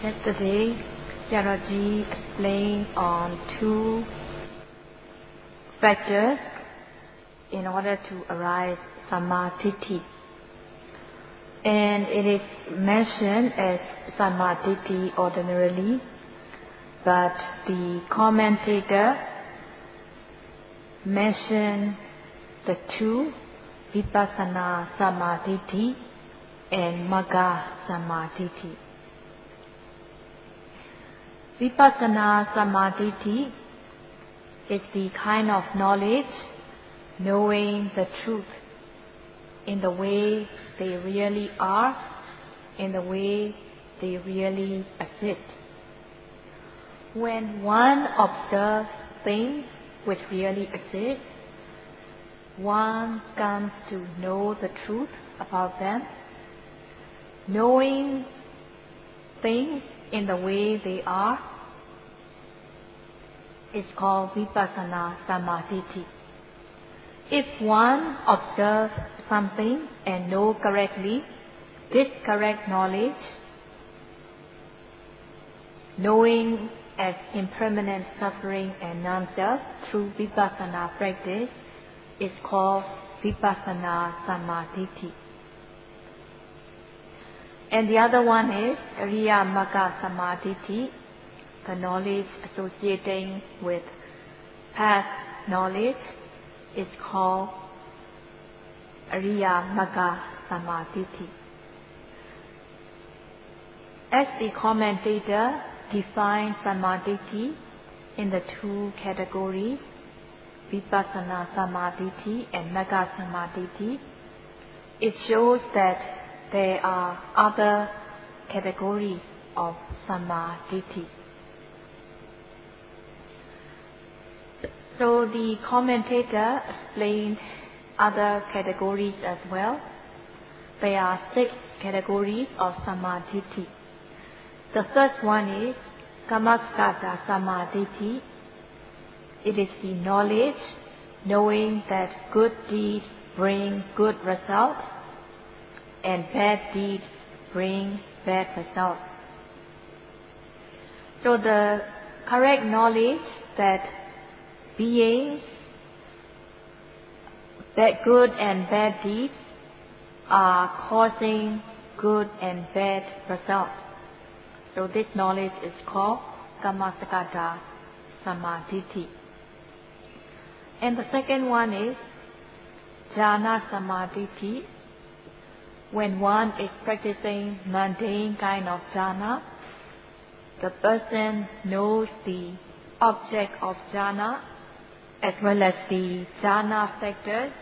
Yesterday, Sayadaw explained on 2 factors in order to arise Sammaditthi. And it is mentioned as Sammaditthi ordinarily, but the commentator mentioned the 2, Vipassana Sammaditthi and Magga Sammaditthi. Vipassana Sammaditthi is the kind of knowledge knowing the truth in the way they really are, in the way they really exist. When one observes things which really exist, one comes to know the truth about them. Knowing things in the way they are is called Vipassana Sammaditthi. If one observes something and knows correctly, this correct knowledge, knowing as impermanent suffering and non-self through Vipassana practice, is called Vipassana Sammaditthi. And the other one is Ariya Magga Sammaditthi, the knowledge associating with path knowledge is called Ariya Magga Sammaditthi. As the commentator defines Sammaditthi in the 2 categories, Vipassana Sammaditthi and Magga Sammaditthi, it shows that there are other categories of Sammaditthi. So the commentator explained other categories as well. There are 6 categories of Sammaditthi. The first one is Kammaskata Sammaditthi. It is the knowledge, knowing that good deeds bring good results and bad deeds bring bad results. So the correct knowledge that beings, that good and bad deeds are causing good and bad results. So this knowledge is called Kammaskata Sammaditthi. And the second one is Jhana Sammaditthi. When one is practicing mundane kind of jhana, the person knows the object of jhana as well as the jhana factors,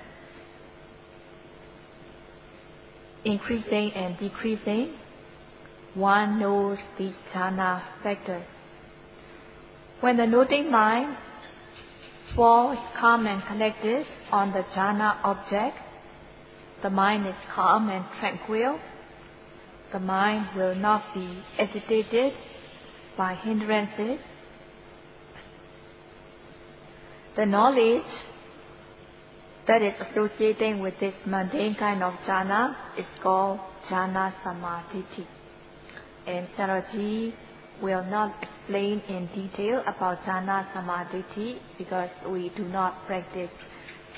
increasing and decreasing. One knows these jhana factors. When the noting mind falls calm and collected on the jhana object, the mind is calm and tranquil. The mind will not be agitated by hindrances. The knowledge that is associating with this mundane kind of jhana is called Jhana Sammaditthi. And Sayadaw will not explain in detail about Jhana Sammaditthi because we do not practice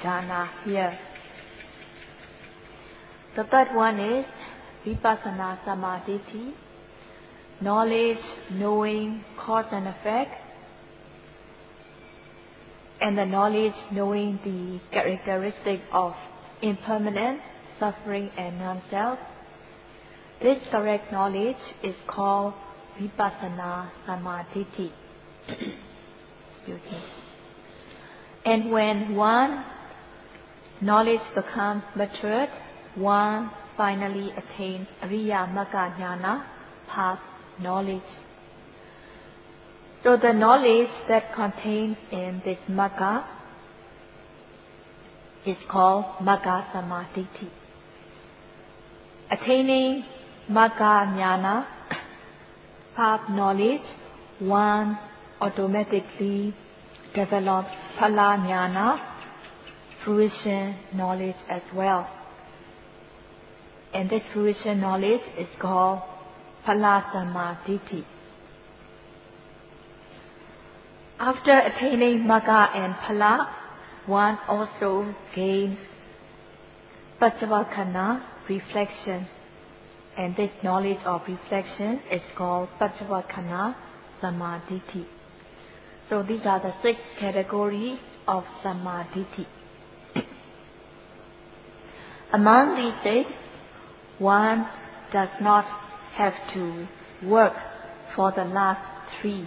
jhana here. The third one is Vipassana Sammaditthi, knowledge knowing cause and effect, and the knowledge knowing the characteristic of impermanent, suffering and non-self. This correct knowledge is called Vipassana Sammaditthi. And when one knowledge becomes matured, one finally attains Ariya Magga Jnana, path knowledge. So the knowledge that contains in this Magga is called Magga Sammaditthi. Attaining Magga Jnana, path knowledge, one automatically develops Phala Jnana, fruition knowledge as well. And this fruition knowledge is called Phala Samadhi. After attaining Magga and Phala, one also gains Paccavekkhana, reflection, and this knowledge of reflection is called Paccavekkhana Samadhi. So these are the 6 categories of Samadhi. Among these 6, one does not have to work for the last 3,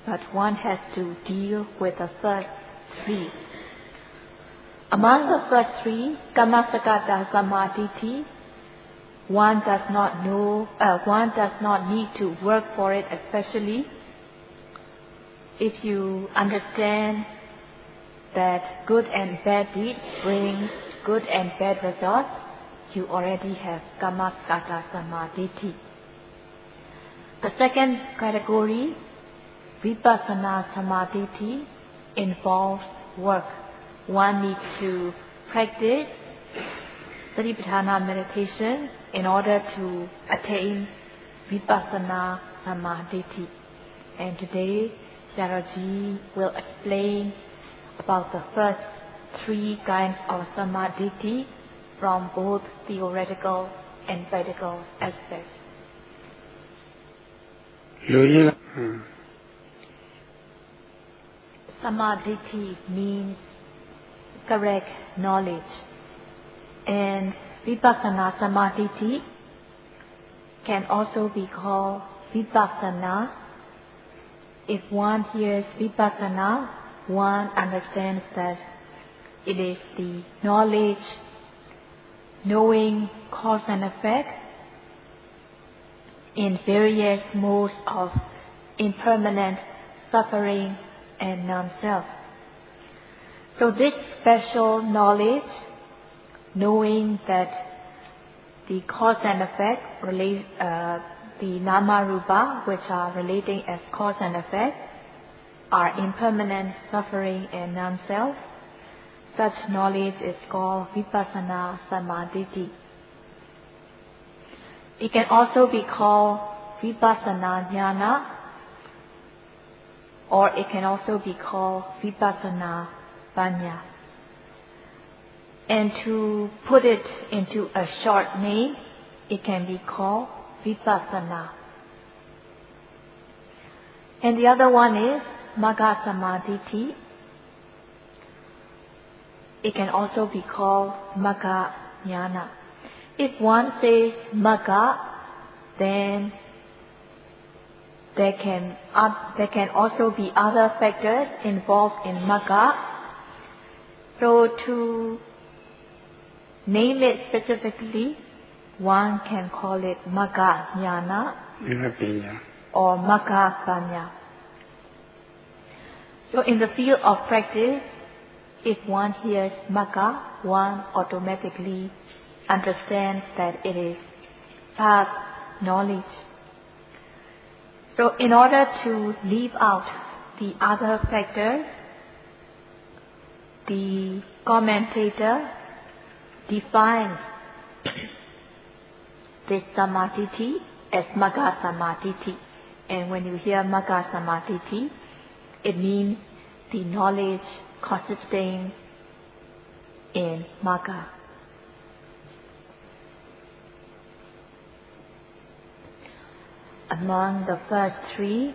but one has to deal with the first 3. Among the first 3, Kammasakata Samadhi, one does not need to work for it especially. If you understand that good and bad deeds bring good and bad results, you already have Kammasakata Samadhi. The second category, Vipassana Samadhi, involves work. One needs to practice Satipatthana meditation in order to attain Vipassana Samadhi. And today, Sayadaw will explain about the first 3 kinds of Samadhi from both theoretical and practical aspects. Samadhi means correct knowledge, and Vipassana Samadhi can also be called Vipassana. If one hears Vipassana, one understands that it is the knowledge, knowing cause and effect in various modes of impermanent suffering and non-self. So this special knowledge, knowing that the cause and effect, the nama rupa, which are relating as cause and effect, are impermanent suffering and non-self, such knowledge is called Vipassana Samadhi. It can also be called Vipassana Jnana, or it can also be called Vipassana Panya. And to put it into a short name, it can be called Vipassana. And the other one is Magga Samadhi. It can also be called Magga Jnana. If one says Magga, then there can also be other factors involved in Magga. So to name it specifically, one can call it Magga Jnana or Magga Panya. So in the field of practice, if one hears Magga, one automatically understands that it is path knowledge. So in order to leave out the other factors, the commentator defines this Samadhi as Magga Samadhi. And when you hear Magga Samadhi, it means the knowledge consisting in Magga. Among the first 3,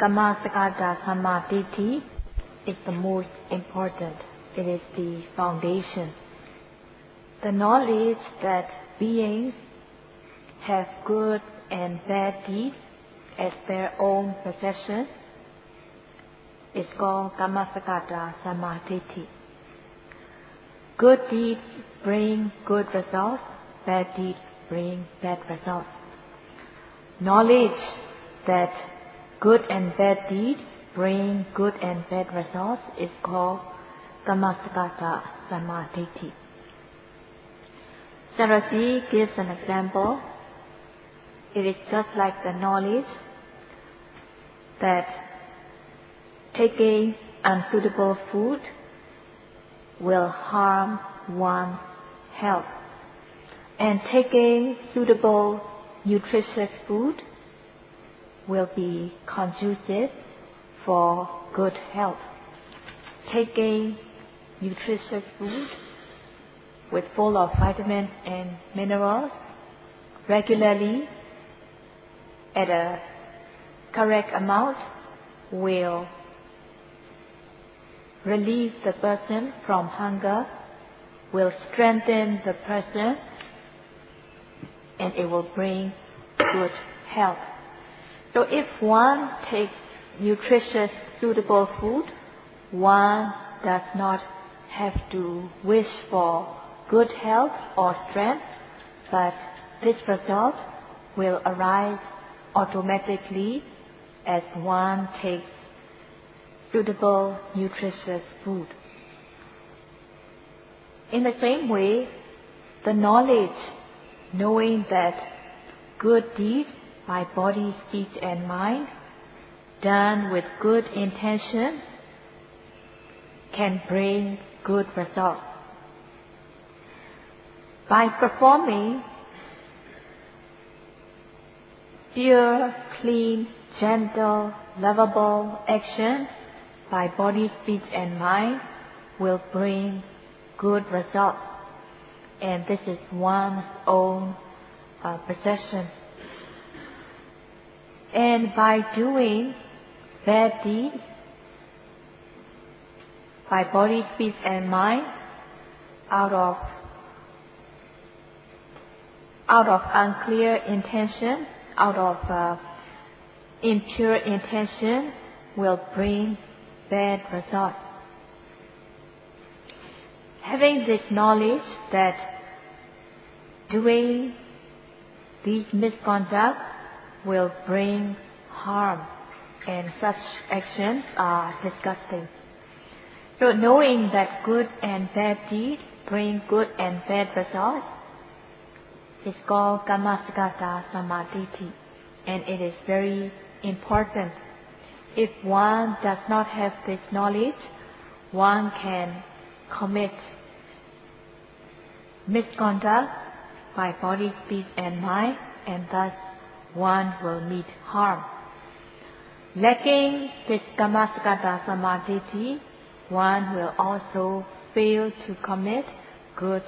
Kammasakata Samadhi is the most important. It is the foundation. The knowledge that beings have good and bad deeds as their own possession is called Kammasakata Samadhi. Good deeds bring good results, bad deeds bring bad results. Knowledge that good and bad deeds bring good and bad results is called Kammasakata Samadhi. Sayadaw gives an example. It is just like the knowledge that taking unsuitable food will harm one's health, and taking suitable nutritious food will be conducive for good health. Taking nutritious food with full of vitamins and minerals regularly at a correct amount will relieve the person from hunger, will strengthen the person, and it will bring good health. So if one takes nutritious, suitable food, one does not have to wish for good health or strength, but this result will arise automatically as one takes suitable, nutritious food. In the same way, the knowledge, knowing that good deeds by body, speech and mind, done with good intention, can bring good results. By performing pure, clean, gentle, lovable action by body, speech and mind will bring good results. And this is one's own possession. And by doing bad deeds by body, speech and mind out of unclear intention, out of impure intention, will bring bad results. Having this knowledge that doing these misconduct will bring harm and such actions are disgusting. So knowing that good and bad deeds bring good and bad results is called Kammasakata Samadhi, and it is very important. If one does not have this knowledge, one can commit misconduct by body, speech and mind, and thus one will meet harm. Lacking this Kammasakata Samadhi, one will also fail to commit good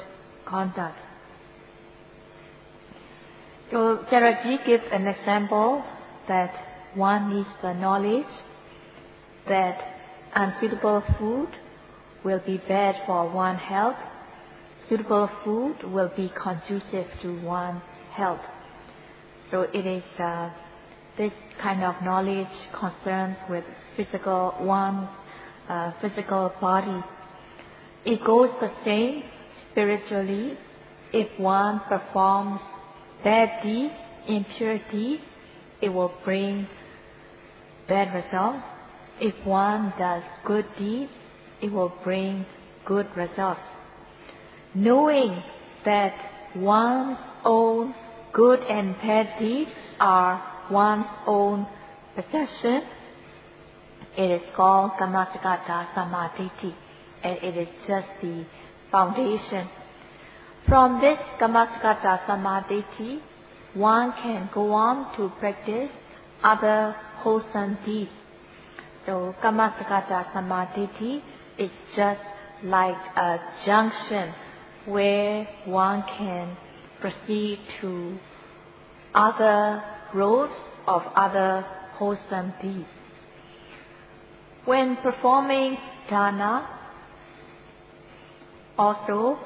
conduct. So Sayadaw gives an example that one needs the knowledge that unsuitable food will be bad for one's health. Suitable food will be conducive to one's health. So it is this kind of knowledge concerns with one's physical body. It goes the same spiritually. If one performs bad deeds, impure deeds, it will bring bad results. If one does good deeds, it will bring good results. Knowing that one's own good and bad deeds are one's own possession, it is called Kammasakata Samadhi, and it is just the foundation. From this Kammasakata Samadhi, one can go on to practice other wholesome deeds. So Kammasakata Samadhi is just like a junction where one can proceed to other roads of other wholesome deeds. When performing dana, also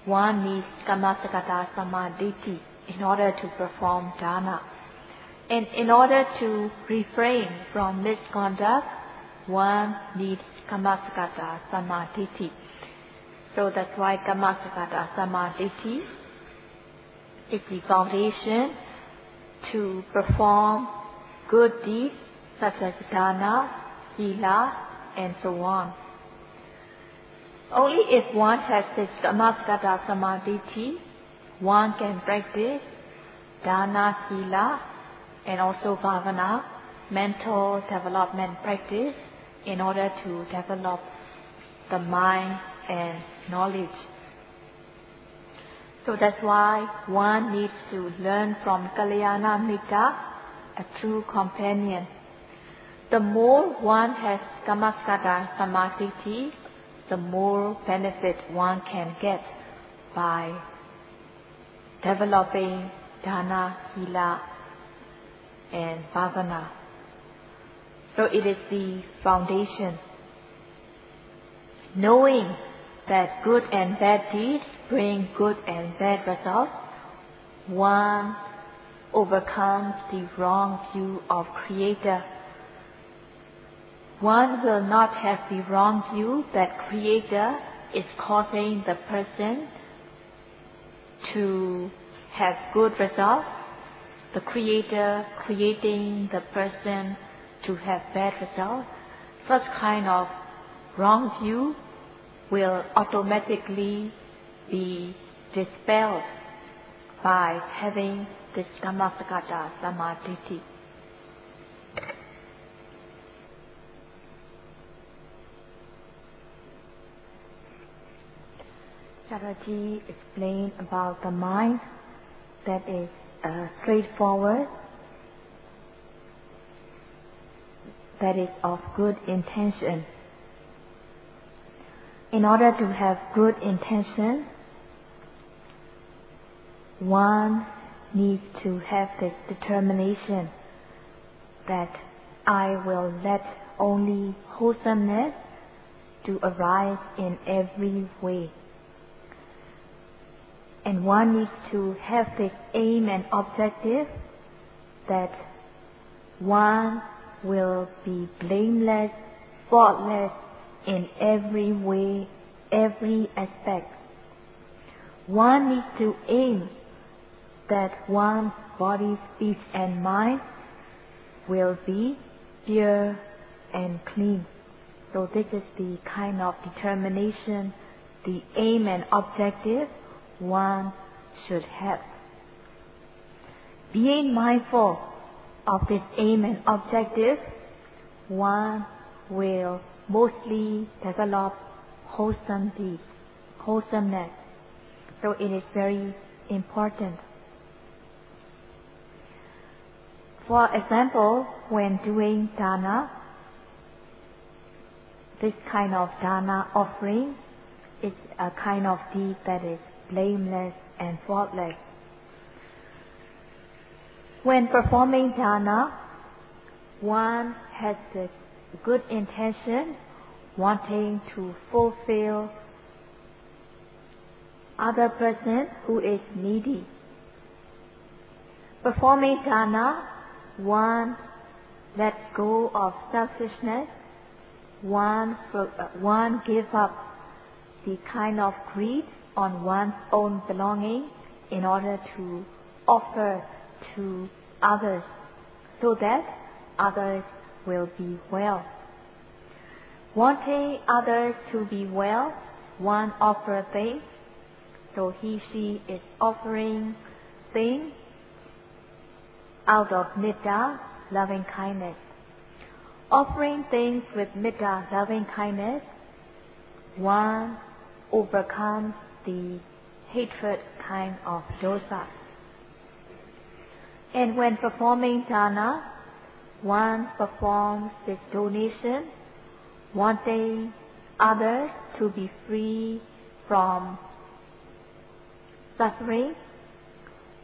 one needs Kammasakata Samadhi in order to perform dana. And in order to refrain from misconduct, one needs Kammasakata Samadhi. So that's why Kammasakata Samadhi is the foundation to perform good deeds such as dana, sila, and so on. Only if one has this Kammasakata Samadhi, one can practice dana, sila, and also bhavana, mental development practice, in order to develop the mind and knowledge. So that's why one needs to learn from Kalyana Mitta, a true companion. The more one has Kammaskata Samadhi, the more benefit one can get by developing Dana, Sila, and Bhavana. So it is the foundation. Knowing that good and bad deeds bring good and bad results, one overcomes the wrong view of Creator. One will not have the wrong view that Creator is causing the person to have good results, the Creator creating the person to have bad results. Such kind of wrong view will automatically be dispelled by having this Kammaskata Samadhi. Chatterjee explained about the mind that is straightforward, that is of good intention. In order to have good intention, one needs to have this determination that I will let only wholesomeness to arise in every way. And one needs to have this aim and objective that one will be blameless, faultless in every way, every aspect. One needs to aim that one's body, speech and mind will be pure and clean. So this is the kind of determination, the aim and objective one should have. Being mindful of this aim and objective, one will mostly develop wholesomeness. So it is very important. For example, when doing dana, this kind of dana offering is a kind of deed that is blameless and faultless. When performing dana, one has this good intention, wanting to fulfill other person who is needy. Performing dana, one lets go of selfishness, one gives up the kind of greed on one's own belonging in order to offer to others so that others will be well. Wanting others to be well, one offers things, so she is offering things out of metta, loving kindness. Offering things with metta, loving kindness, one overcomes the hatred kind of dosa. And when performing dana, one performs this donation, wanting others to be free from suffering,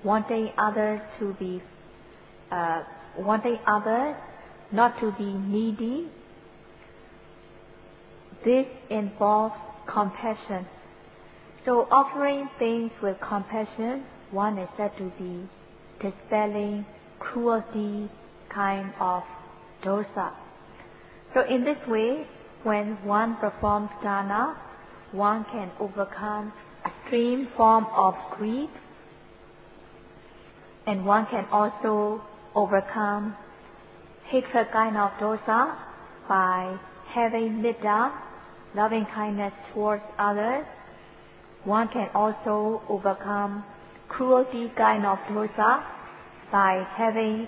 wanting others not to be needy. This involves compassion. So offering things with compassion, one is said to be dispelling cruelty kind of dosa. So in this way, when one performs dana, one can overcome extreme form of greed, and one can also overcome hatred kind of dosa by having metta, loving kindness towards others. One can also overcome cruelty kind of dosa by having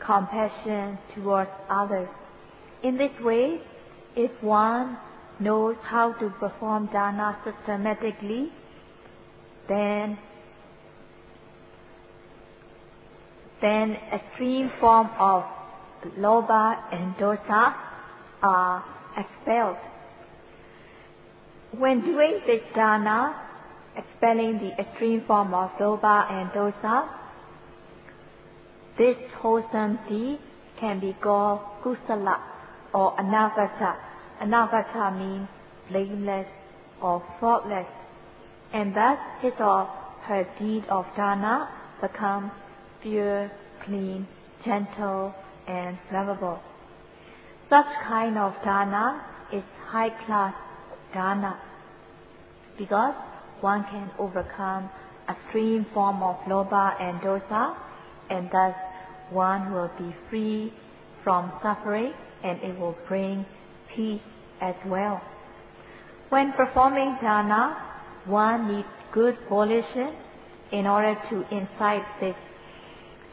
compassion towards others. In this way, if one knows how to perform dana systematically, then then extreme form of lobha and dosa are expelled. When doing this dana, expelling the extreme form of lobha and dosa, this wholesome deed can be called kusala or anavata. Anavata means blameless or faultless, and thus his or her deed of dana becomes pure, clean, gentle, and lovable. Such kind of dana is high-class dana because one can overcome extreme form of lobha and dosa, and thus one will be free from suffering, and it will bring peace as well. When performing dana, one needs good volition in order to incite this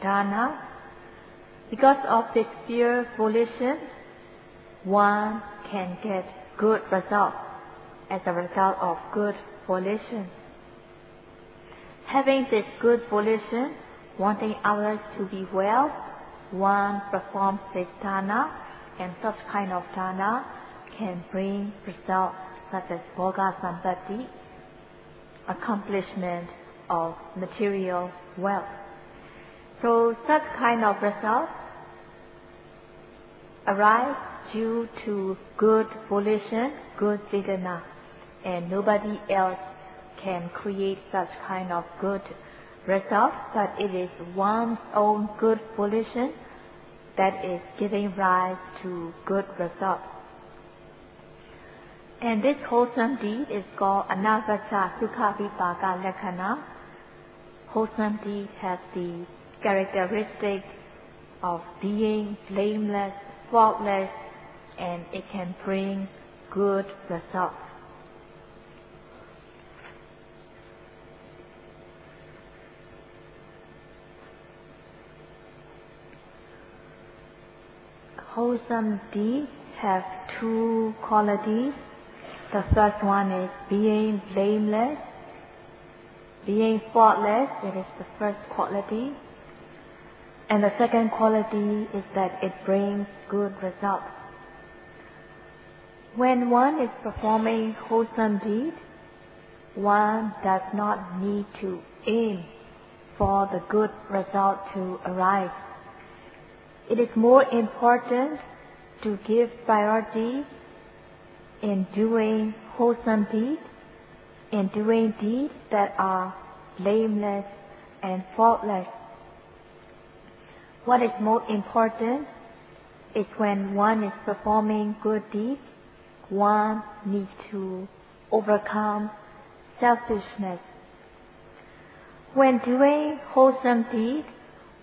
dana. Because of this pure volition, one can get good results as a result of good volition. Having this good volition, wanting others to be well, one performs this dana, and such kind of dana can bring results such as bhoga sampatti, accomplishment of material wealth. So such kind of results arise due to good volition, good vedana, and nobody else can create such kind of good result, but it is one's own good volition that is giving rise to good results. And this wholesome deed is called anavata sukha vipaka lakkhana. Wholesome deed has the characteristic of being blameless, faultless, and it can bring good results. Wholesome deeds have two qualities. The first one is being blameless, being faultless. It is the first quality. And the second quality is that it brings good results. When one is performing wholesome deed, one does not need to aim for the good result to arise. It is more important to give priority in doing wholesome deeds, in doing deeds that are blameless and faultless. What is more important is when one is performing good deeds, one needs to overcome selfishness. When doing wholesome deeds,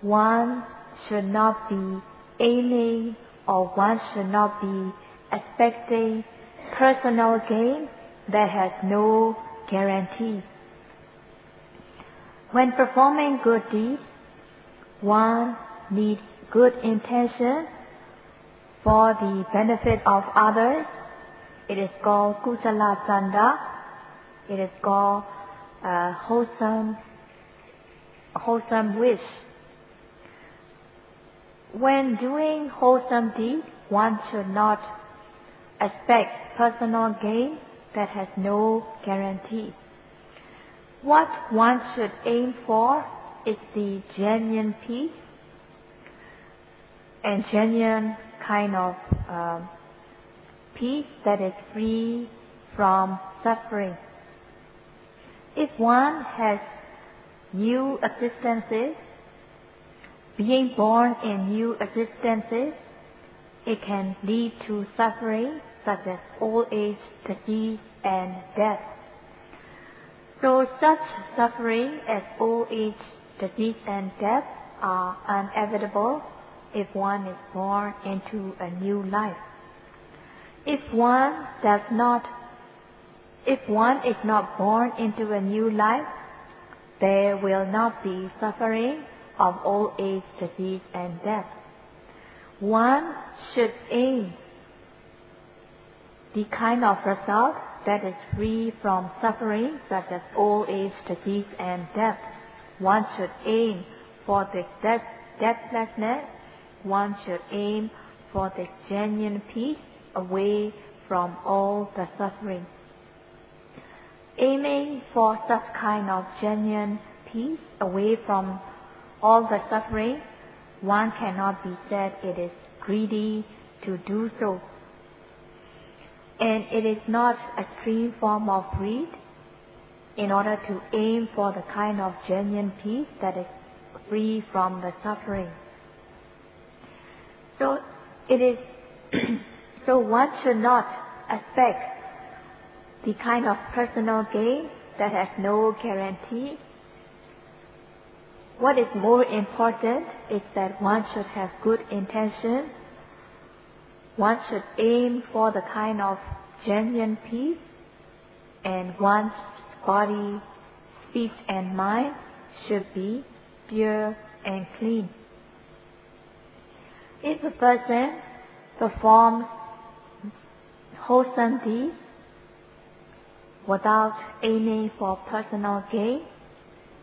one should not be aiming or one should not be expecting personal gain that has no guarantee. When performing good deeds, one needs good intention for the benefit of others. It is called kusala chanda. It is called wholesome wish. When doing wholesome deeds, one should not expect personal gain that has no guarantee. What one should aim for is the genuine peace and genuine kind of peace that is free from suffering. If one has new existences, being born in new existences, it can lead to suffering such as old age, disease, and death. So such suffering as old age, disease, and death are inevitable if one is born into a new life. If one is not born into a new life, there will not be suffering of old age, disease, and death. One should aim the kind of result that is free from suffering such as old age, disease, and death. One should aim for the deathlessness, one should aim for the genuine peace away from all the suffering. Aiming for such kind of genuine peace away from all the suffering, one cannot be said it is greedy to do so. And it is not a extreme form of greed in order to aim for the kind of genuine peace that is free from the suffering. So it is so one should not expect the kind of personal gain that has no guarantee. What is more important is that one should have good intention. One should aim for the kind of genuine peace, and one's body, speech and mind should be pure and clean. If a person performs wholesome deeds without aiming for personal gain,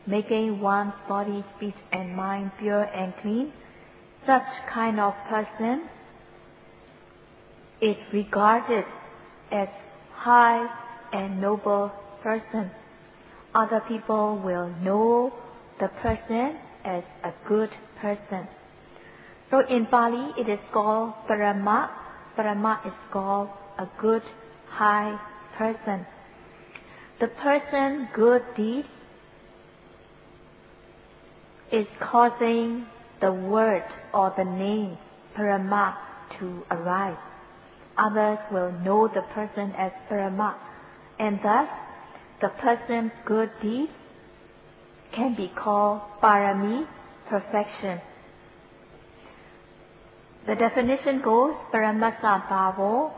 making one's body, speech and mind pure and clean, such kind of person is regarded as high and noble person. Other people will know the person as a good person. So in Pali it is called Parama. Parama is called a good, high person. The person good deed is causing the word or the name Parama to arise. Others will know the person as Parama, and thus the person's good deed can be called Parami, perfection. The definition goes, Paramasa Bhavo,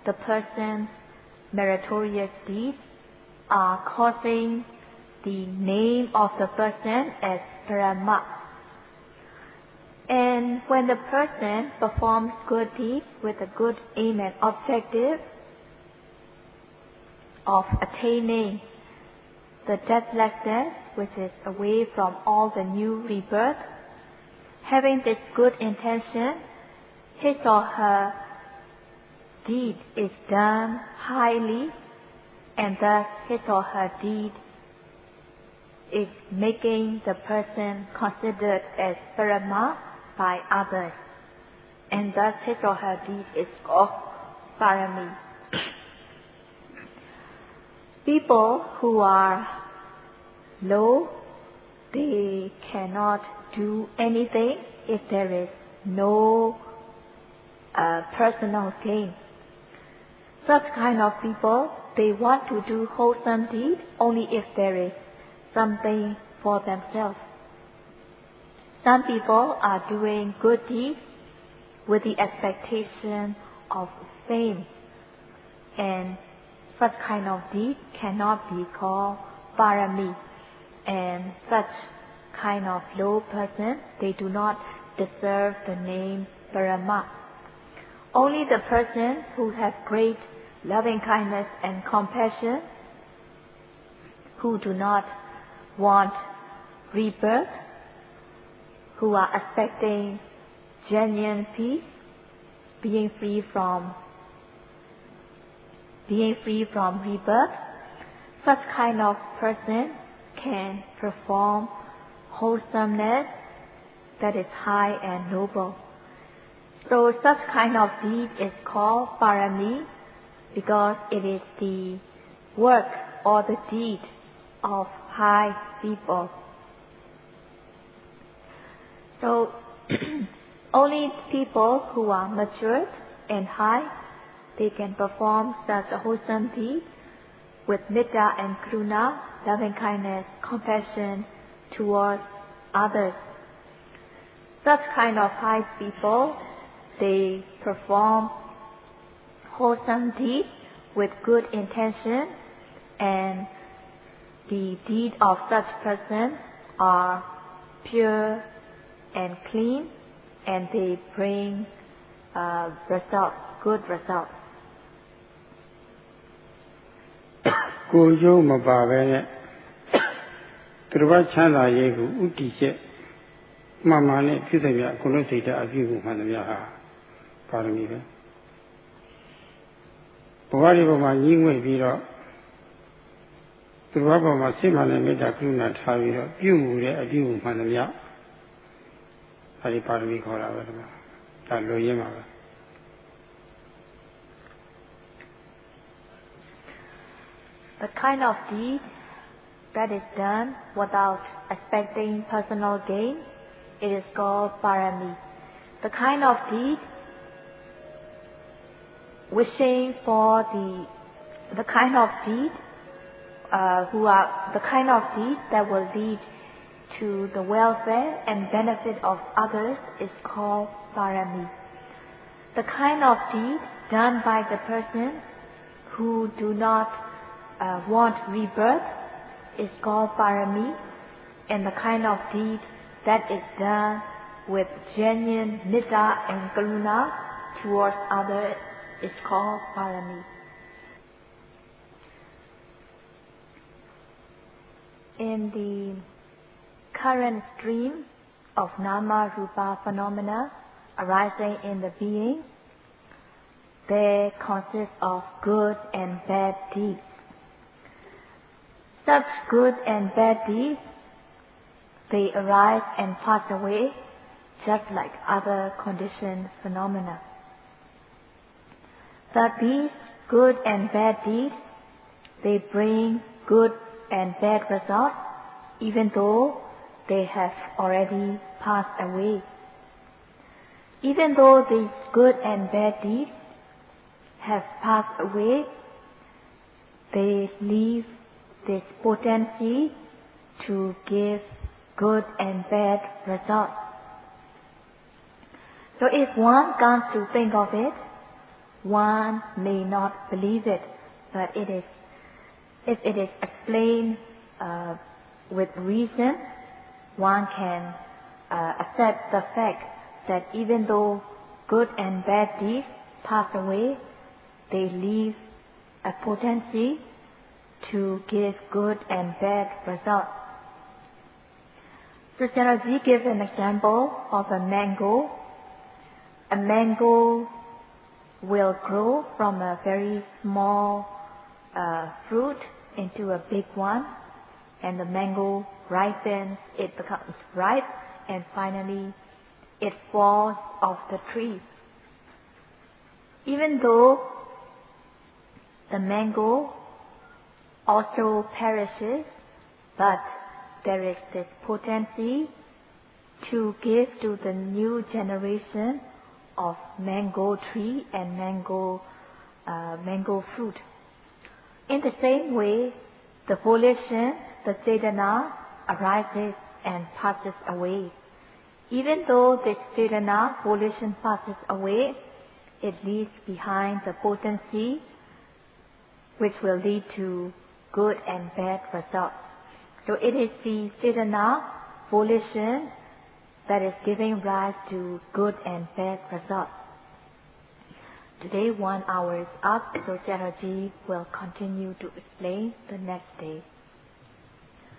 the person's meritorious deeds are causing the name of the person as Parama. And when the person performs good deeds with a good aim and objective of attaining the deathlessness, which is away from all the new rebirth, having this good intention, his or her deed is done highly, and thus his or her deed is making the person considered as Parama by others, and thus his or her deed is called Parami. People who are low, they cannot do anything if there is no personal gain. Such kind of people, they want to do wholesome deeds only if there is something for themselves. Some people are doing good deeds with the expectation of fame, and such kind of deed cannot be called Parami, and such kind of low person, they do not deserve the name Parama. Only the person who has great loving kindness and compassion, who do not want rebirth, who are expecting genuine peace, being free from rebirth, such kind of person can perform wholesomeness that is high and noble. So such kind of deed is called Parami because it is the work or the deed of high people. So only people who are matured and high, they can perform such a wholesome deed with metta and karuna, loving kindness, compassion towards others. Such kind of high people, they perform wholesome deeds with good intention, and the deed of such person are pure and clean, and they bring results, good results. ကိုယ်ကျိုးမပါပဲနဲ့သူတစ်ပါးချမ်းသာရေးကိုဥတည်ချက် Mama ne Pithaya Kunosita Abu Manaya Paramiva. Whatever you may be up. The rubber must seem and made a clue not have you a due Manaya. Hari Parami Kora, that Loyama. The kind of deed that is done without expecting personal gain, it is called parami. The kind of deed wishing for the kind of deed the kind of deed that will lead to the welfare and benefit of others is called parami. The kind of deed done by the person who do not want rebirth is called parami, and the kind of deed that is done with genuine metta and karuna towards others is called parami. In the current stream of nama rupa phenomena arising in the being, they consist of good and bad deeds. Such good and bad deeds, they arise and pass away just like other conditioned phenomena. But these good and bad deeds, they bring good and bad results even though they have already passed away. Even though these good and bad deeds have passed away, they leave this potency to give good and bad results. So if one comes to think of it, one may not believe it, but if it is explained with reason, one can accept the fact that even though good and bad deeds pass away, they leave a potency to give good and bad results. So Sayadaw gives an example of a mango. A mango will grow from a very small fruit into a big one, and the mango ripens, it becomes ripe, and finally it falls off the tree. Even though the mango also perishes, but there is this potency to give to the new generation of mango tree and mango fruit. In the same way, the volition, the cetana, arises and passes away. Even though this cetana, volition, passes away, it leaves behind the potency which will lead to good and bad results. So it is the cetana, volition, that is giving rise to good and bad results. Today 1 hour is up, so Sayadaw will continue to explain the next day.